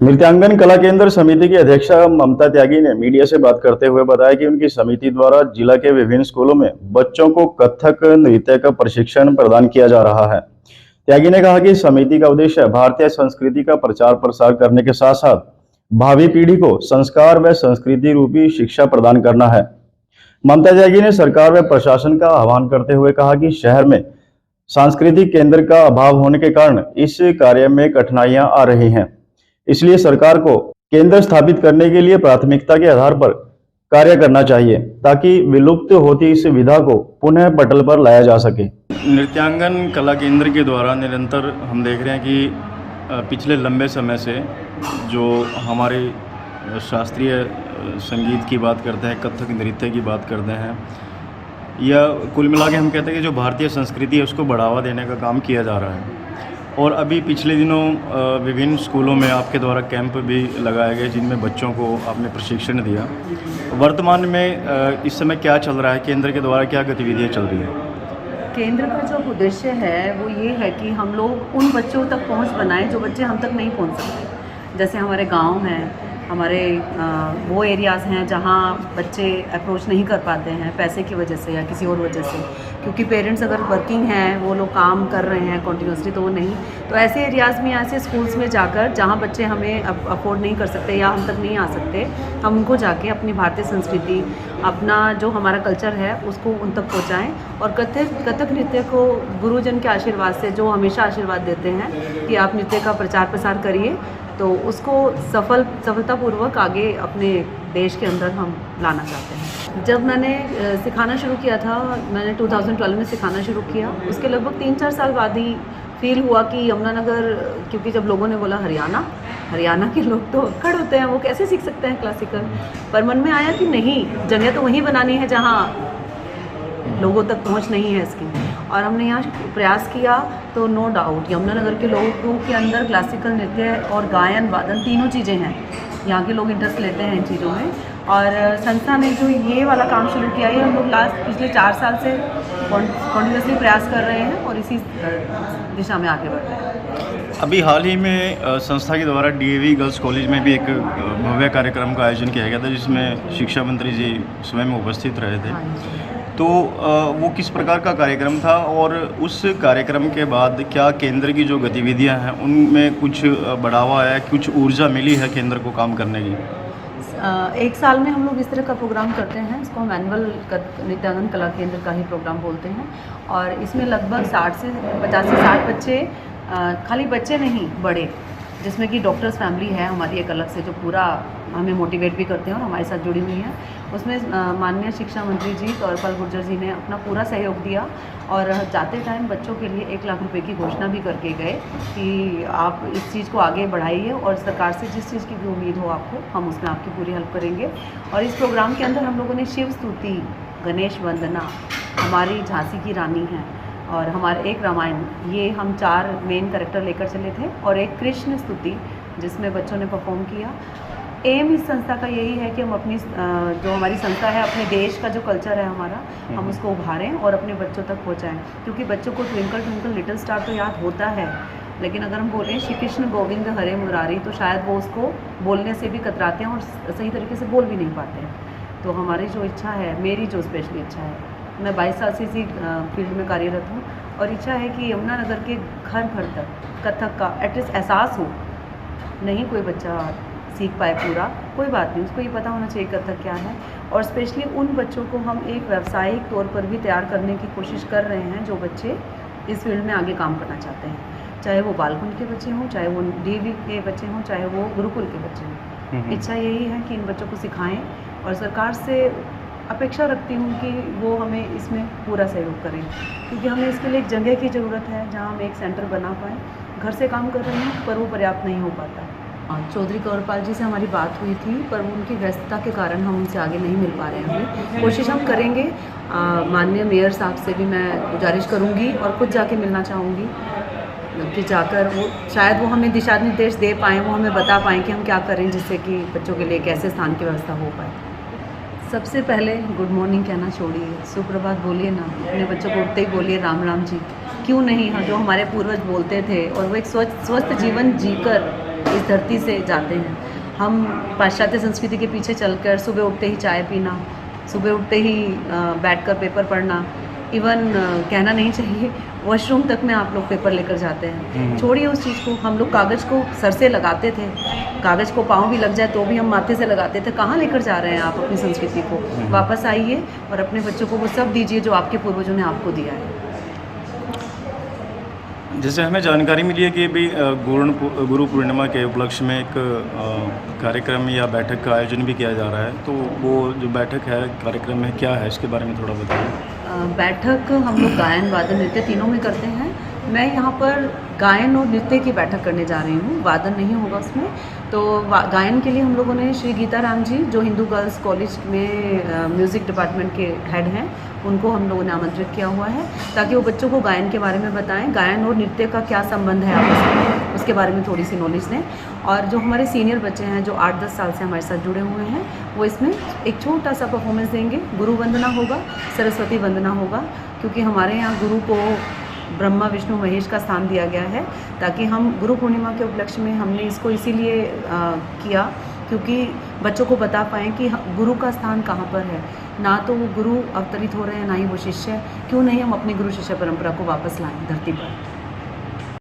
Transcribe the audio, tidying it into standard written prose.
नृत्यांगन कला केंद्र समिति की अध्यक्षा ममता त्यागी ने मीडिया से बात करते हुए बताया कि उनकी समिति द्वारा जिला के विभिन्न स्कूलों में बच्चों को कथक नृत्य का प्रशिक्षण प्रदान किया जा रहा है। त्यागी ने कहा कि समिति का उद्देश्य भारतीय संस्कृति का प्रचार प्रसार करने के साथ साथ भावी पीढ़ी को संस्कार व संस्कृति रूपी शिक्षा प्रदान करना है। ममता त्यागी ने सरकार व प्रशासन का आह्वान करते हुए कहा कि शहर में सांस्कृतिक केंद्र का अभाव होने के कारण इस कार्य में कठिनाइयां आ रही हैं। इसलिए सरकार को केंद्र स्थापित करने के लिए प्राथमिकता के आधार पर कार्य करना चाहिए ताकि विलुप्त होती इस विधा को पुनः पटल पर लाया जा सके। नृत्यांगन कला केंद्र के द्वारा निरंतर हम देख रहे हैं कि पिछले लंबे समय से जो हमारे शास्त्रीय संगीत की बात करते हैं, कथक नृत्य की बात करते हैं, या कुल मिला के हम कहते हैं कि जो भारतीय संस्कृति है उसको बढ़ावा देने का काम किया जा रहा है। और अभी पिछले दिनों विभिन्न स्कूलों में आपके द्वारा कैंप भी लगाए गए जिनमें बच्चों को आपने प्रशिक्षण दिया। वर्तमान में इस समय क्या चल रहा है, केंद्र के द्वारा क्या गतिविधियाँ चल रही हैं? केंद्र का जो उद्देश्य है वो ये है कि हम लोग उन बच्चों तक पहुंच बनाएं जो बच्चे हम तक नहीं पहुंच सकते। जैसे हमारे गांव हैं, हमारे वो एरियाज़ हैं जहाँ बच्चे अप्रोच नहीं कर पाते हैं पैसे की वजह से या किसी और वजह से, क्योंकि पेरेंट्स अगर वर्किंग हैं, वो लोग काम कर रहे हैं कॉन्टीन्यूसली, तो वो नहीं, तो ऐसे एरियाज़ में ऐसे स्कूल्स में जाकर जहाँ बच्चे हमें अफोर्ड नहीं कर सकते या हम तक नहीं आ सकते, हम उनको जाके अपनी भारतीय संस्कृति, अपना जो हमारा कल्चर है उसको उन तक पहुँचाएँ। और कथक नृत्य को गुरुजन के आशीर्वाद से जो हमेशा आशीर्वाद देते हैं कि आप नृत्य का प्रचार प्रसार करिए, तो उसको सफलतापूर्वक आगे अपने देश के अंदर हम लाना चाहते हैं। जब मैंने सिखाना शुरू किया था, मैंने 2012 में सिखाना शुरू किया, उसके लगभग 3-4 साल बाद ही फील हुआ कि यमुनानगर, क्योंकि जब लोगों ने बोला हरियाणा के लोग तो अक्कड़ होते हैं, वो कैसे सीख सकते हैं क्लासिकल, पर मन में आया कि नहीं, जगह तो वहीं बनानी है जहाँ लोगों तक पहुंच नहीं है इसकी। और हमने यहाँ प्रयास किया तो नो डाउट यमुनानगर के लोगों के अंदर क्लासिकल नृत्य और गायन वादन तीनों चीज़ें हैं। यहाँ के लोग इंटरेस्ट लेते हैं इन चीज़ों में, और संस्था ने जो ये वाला काम शुरू किया है, हम लोग पिछले 4 साल से कॉन्टिन्यूसली प्रयास कर रहे हैं और इसी दिशा में आगे बढ़ रहे हैं। अभी हाल ही में संस्था के द्वारा डीएवी गर्ल्स कॉलेज में भी एक भव्य कार्यक्रम का आयोजन किया गया था जिसमें शिक्षा मंत्री जी स्वयं उपस्थित रहे थे। तो वो किस प्रकार का कार्यक्रम था और उस कार्यक्रम के बाद क्या केंद्र की जो गतिविधियां हैं उनमें कुछ बढ़ावा आया, कुछ ऊर्जा मिली है केंद्र को काम करने की? 1 साल में हम लोग इस तरह का प्रोग्राम करते हैं, इसको हम एनुअल नृत्यांगन कला केंद्र का ही प्रोग्राम बोलते हैं। और इसमें लगभग 50 से 60 बच्चे, खाली बच्चे नहीं, बड़े, जिसमें कि डॉक्टर्स फैमिली है हमारी एक अलग से, जो पूरा हमें मोटिवेट भी करते हैं और हमारे साथ जुड़ी हुई हैं। उसमें माननीय शिक्षा मंत्री जी कौरपाल गुर्जर जी ने अपना पूरा सहयोग दिया और जाते टाइम बच्चों के लिए 1 लाख रुपए की घोषणा भी करके गए कि आप इस चीज़ को आगे बढ़ाइए और सरकार से जिस चीज़ की भी उम्मीद हो आपको, हम उसमें आपकी पूरी हेल्प करेंगे। और इस प्रोग्राम के अंदर हम लोगों ने शिव स्तुति, गणेश वंदना, हमारी झांसी की रानी हैं, और हमारे एक रामायण, ये हम 4 मेन कैरेक्टर लेकर चले थे, और एक कृष्ण स्तुति जिसमें बच्चों ने परफॉर्म किया। एम इस संस्था का यही है कि हम अपनी जो हमारी संस्था है, अपने देश का जो कल्चर है हमारा, हम उसको उभारें और अपने बच्चों तक पहुंचाएं। क्योंकि बच्चों को ट्विंकल ट्विंकल लिटिल स्टार तो याद होता है, लेकिन अगर हम बोलें श्री कृष्ण गोविंद हरे मुरारी, तो शायद वो उसको बोलने से भी कतराते हैं और सही तरीके से बोल भी नहीं पाते हैं। तो हमारी जो इच्छा है, मेरी जो स्पेशली इच्छा है, मैं 22 साल से इसी फील्ड में कार्यरत हूँ, और इच्छा है कि यमुनानगर के घर घर तक कथक का एटलीस्ट एहसास हो। नहीं कोई बच्चा सीख पाए पूरा, कोई बात नहीं, उसको ये पता होना चाहिए कथक क्या है। और स्पेशली उन बच्चों को हम एक व्यावसायिक तौर पर भी तैयार करने की कोशिश कर रहे हैं जो बच्चे इस फील्ड में आगे काम करना चाहते हैं, चाहे वो बालकुंड के बच्चे हों, चाहे वो डीवी के बच्चे हों, चाहे वो गुरुकुल के बच्चे हों। इच्छा यही है कि इन बच्चों को सिखाएं, और सरकार से अपेक्षा रखती हूँ कि वो हमें इसमें पूरा सहयोग करें, क्योंकि हमें इसके लिए एक जगह की ज़रूरत है जहाँ हम एक सेंटर बना पाएँ। घर से काम कर रहे हैं पर वो पर्याप्त नहीं हो पाता। चौधरी कौरपाल जी से हमारी बात हुई थी, पर उनकी व्यस्तता के कारण हम उनसे आगे नहीं मिल पा रहे हैं। कोशिश हम करेंगे। माननीय मेयर साहब से भी मैं गुजारिश करूंगी और खुद जाके मिलना चाहूँगी कि जाकर वो शायद वो हमें दिशा निर्देश दे पाएँ, वो हमें बता पाएँ कि हम क्या करें जिससे कि बच्चों के लिए कैसे स्थान की व्यवस्था हो पाए। सबसे पहले गुड मॉर्निंग कहना छोड़िए, सुप्रभात बोलिए ना, अपने बच्चों को उठते ही बोलिए राम राम जी, क्यों नहीं। हाँ, जो हमारे पूर्वज बोलते थे, और वो एक स्वस्थ जीवन जीकर इस धरती से जाते हैं। हम पाश्चात्य संस्कृति के पीछे चलकर सुबह उठते ही चाय पीना, सुबह उठते ही बैठकर पेपर पढ़ना, इवन कहना नहीं चाहिए वॉशरूम तक में आप लोग पेपर लेकर जाते हैं। छोड़िए उस चीज़ को, हम लोग कागज़ को सर से लगाते थे, कागज़ को पाँव भी लग जाए तो भी हम माथे से लगाते थे। कहाँ लेकर जा रहे हैं आप अपनी संस्कृति को? वापस आइए और अपने बच्चों को वो सब दीजिए जो आपके पूर्वजों ने आपको दिया है। जैसे हमें जानकारी मिली है कि अभी गुरु पूर्णिमा के उपलक्ष्य में एक कार्यक्रम या बैठक का आयोजन भी किया जा रहा है, तो वो जो बैठक है, कार्यक्रम है, क्या है, इसके बारे में थोड़ा बताइए। बैठक हम लोग गायन, वादन, नृत्य तीनों में करते हैं। मैं यहाँ पर गायन और नृत्य की बैठक करने जा रही हूँ, वादन नहीं होगा उसमें। तो गायन के लिए हम लोगों ने श्री गीता राम जी, जो हिंदू गर्ल्स कॉलेज में म्यूज़िक डिपार्टमेंट के हेड हैं, उनको हम लोगों ने आमंत्रित किया हुआ है ताकि वो बच्चों को गायन के बारे में बताएं, गायन और नृत्य का क्या संबंध है आपस में, उसके बारे में थोड़ी सी नॉलेज दें। और जो हमारे सीनियर बच्चे हैं जो 8-10 साल से हमारे साथ जुड़े हुए हैं, वो इसमें एक छोटा सा परफॉर्मेंस देंगे। गुरु वंदना होगा, सरस्वती वंदना होगा, क्योंकि हमारे यहाँ गुरु को ब्रह्मा विष्णु महेश का स्थान दिया गया है, ताकि हम गुरु पूर्णिमा के उपलक्ष्य में हमने इसको इसीलिए किया क्योंकि बच्चों को बता पाएँ कि गुरु का स्थान कहाँ पर है। ना तो वो गुरु अवतरित हो रहे हैं, ना ही वो शिष्य। क्यों नहीं हम अपनी गुरु शिष्य परंपरा को वापस लाएं धरती पर।